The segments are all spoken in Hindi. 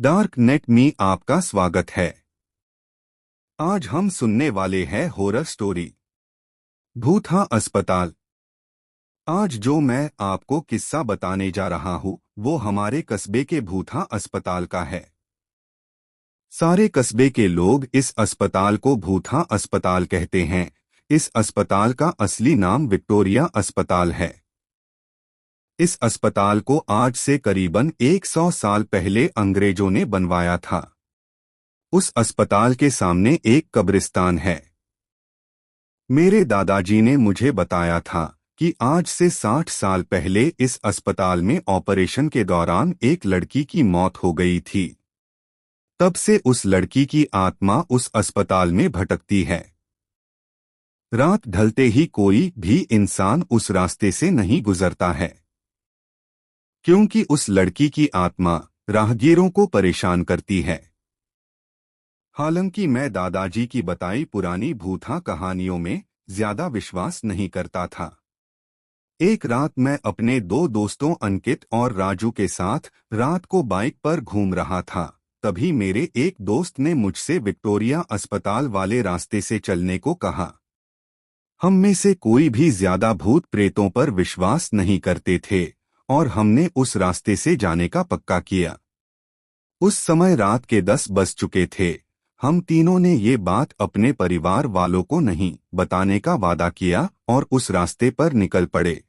डार्क नेट में आपका स्वागत है। आज हम सुनने वाले हैं हॉरर स्टोरी भूथा अस्पताल। आज जो मैं आपको किस्सा बताने जा रहा हूँ वो हमारे कस्बे के भूथा अस्पताल का है। सारे कस्बे के लोग इस अस्पताल को भूथा अस्पताल कहते हैं। इस अस्पताल का असली नाम विक्टोरिया अस्पताल है। इस अस्पताल को आज से करीबन 100 साल पहले अंग्रेजों ने बनवाया था। उस अस्पताल के सामने एक कब्रिस्तान है। मेरे दादाजी ने मुझे बताया था कि आज से 60 साल पहले इस अस्पताल में ऑपरेशन के दौरान एक लड़की की मौत हो गई थी। तब से उस लड़की की आत्मा उस अस्पताल में भटकती है। रात ढलते ही कोई भी इंसान उस रास्ते से नहीं गुजरता है, क्योंकि उस लड़की की आत्मा राहगीरों को परेशान करती है। हालांकि मैं दादाजी की बताई पुरानी भूथा कहानियों में ज्यादा विश्वास नहीं करता था। एक रात मैं अपने दो दोस्तों अंकित और राजू के साथ रात को बाइक पर घूम रहा था। तभी मेरे एक दोस्त ने मुझसे विक्टोरिया अस्पताल वाले रास्ते से चलने को कहा। हम में से कोई भी ज्यादा भूत प्रेतों पर विश्वास नहीं करते थे और हमने उस रास्ते से जाने का पक्का किया। उस समय रात के 10 बज चुके थे। हम तीनों ने ये बात अपने परिवार वालों को नहीं बताने का वादा किया और उस रास्ते पर निकल पड़े।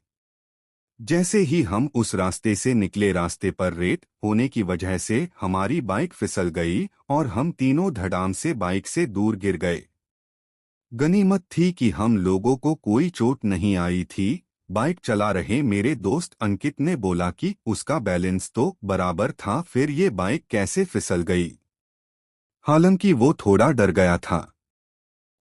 जैसे ही हम उस रास्ते से निकले, रास्ते पर रेत होने की वजह से हमारी बाइक फिसल गई और हम तीनों धड़ाम से बाइक से दूर गिर गए। गनीमत थी कि हम लोगों को कोई चोट नहीं आई थी। बाइक चला रहे मेरे दोस्त अंकित ने बोला कि उसका बैलेंस तो बराबर था, फिर ये बाइक कैसे फिसल गई। हालांकि वो थोड़ा डर गया था।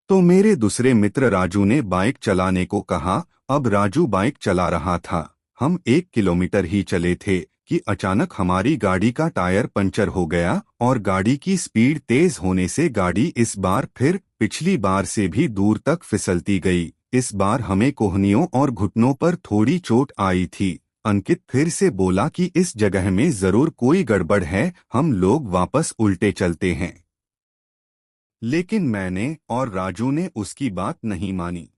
तो मेरे दूसरे मित्र राजू ने बाइक चलाने को कहा। अब राजू बाइक चला रहा था। हम 1 किलोमीटर ही चले थे कि अचानक हमारी गाड़ी का टायर पंचर हो गया और गाड़ी की स्पीड तेज होने से गाड़ी इस बार फिर पिछली बार से भी दूर तक फिसलती गई। इस बार हमें कोहनियों और घुटनों पर थोड़ी चोट आई थी। अंकित फिर से बोला कि इस जगह में जरूर कोई गड़बड़ है, हम लोग वापस उल्टे चलते हैं। लेकिन मैंने और राजू ने उसकी बात नहीं मानी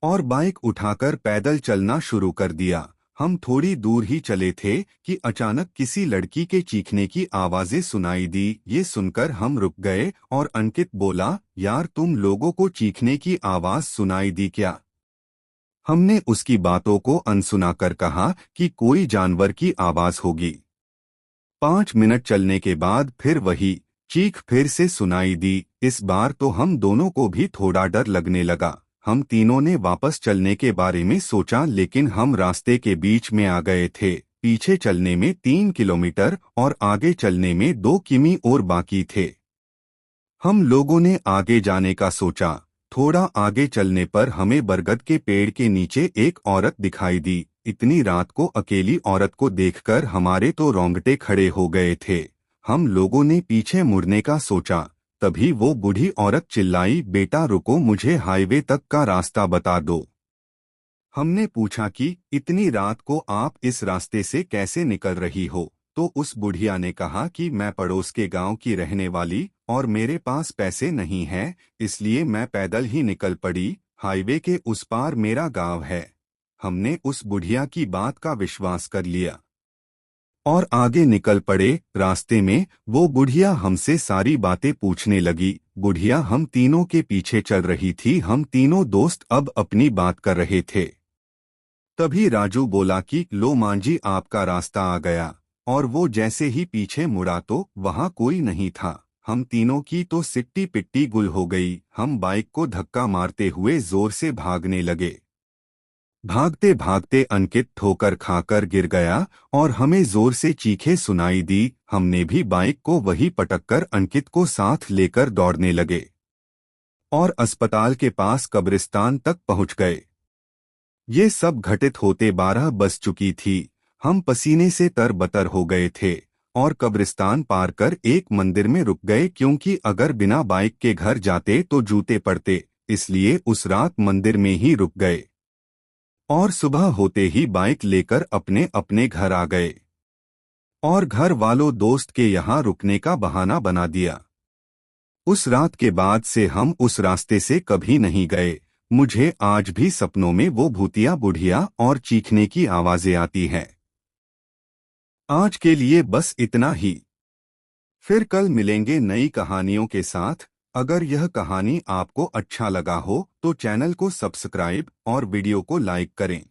और बाइक उठाकर पैदल चलना शुरू कर दिया। हम थोड़ी दूर ही चले थे कि अचानक किसी लड़की के चीखने की आवाजें सुनाई दी। ये सुनकर हम रुक गए और अंकित बोला, यार तुम लोगों को चीखने की आवाज सुनाई दी क्या? हमने उसकी बातों को अनसुना कर कहा कि कोई जानवर की आवाज होगी। 5 मिनट चलने के बाद फिर वही चीख फिर से सुनाई दी। इस बार तो हम दोनों को भी थोड़ा डर लगने लगा। हम तीनों ने वापस चलने के बारे में सोचा, लेकिन हम रास्ते के बीच में आ गए थे। पीछे चलने में 3 किलोमीटर और आगे चलने में 2 किमी और बाकी थे। हम लोगों ने आगे जाने का सोचा। थोड़ा आगे चलने पर हमें बरगद के पेड़ के नीचे एक औरत दिखाई दी। इतनी रात को अकेली औरत को देखकर हमारे तो रोंगटे खड़े हो गए थे। हम लोगों ने पीछे मुड़ने का सोचा। तभी वो बूढ़ी औरत चिल्लाई, बेटा रुको, मुझे हाईवे तक का रास्ता बता दो। हमने पूछा कि इतनी रात को आप इस रास्ते से कैसे निकल रही हो? तो उस बुढ़िया ने कहा कि मैं पड़ोस के गांव की रहने वाली और मेरे पास पैसे नहीं हैं, इसलिए मैं पैदल ही निकल पड़ी। हाईवे के उस पार मेरा गांव है। हमने उस बुढ़िया की बात का विश्वास कर लिया और आगे निकल पड़े। रास्ते में वो बुढ़िया हमसे सारी बातें पूछने लगी। बुढ़िया हम तीनों के पीछे चल रही थी। हम तीनों दोस्त अब अपनी बात कर रहे थे। तभी राजू बोला कि लो मांझी, आपका रास्ता आ गया। और वो जैसे ही पीछे मुड़ा तो वहां कोई नहीं था। हम तीनों की तो सिट्टी पिट्टी गुल हो गई। हम बाइक को धक्का मारते हुए जोर से भागने लगे। भागते भागते अंकित ठोकर खाकर गिर गया और हमें जोर से चीखें सुनाई दी। हमने भी बाइक को वही पटककर अंकित को साथ लेकर दौड़ने लगे और अस्पताल के पास कब्रिस्तान तक पहुंच गए। ये सब घटित होते 12 बज चुकी थी। हम पसीने से तरबतर हो गए थे और कब्रिस्तान पार कर एक मंदिर में रुक गए, क्योंकि अगर बिना बाइक के घर जाते तो जूते पड़ते, इसलिए उस रात मंदिर में ही रुक गए और सुबह होते ही बाइक लेकर अपने अपने घर आ गए। और घर वालों दोस्त के यहाँ रुकने का बहाना बना दिया। उस रात के बाद से हम उस रास्ते से कभी नहीं गए। मुझे आज भी सपनों में वो भूतिया बुढ़िया और चीखने की आवाजें आती हैं। आज के लिए बस इतना ही। फिर कल मिलेंगे नई कहानियों के साथ। अगर यह कहानी आपको अच्छा लगा हो तो चैनल को सब्सक्राइब और वीडियो को लाइक करें।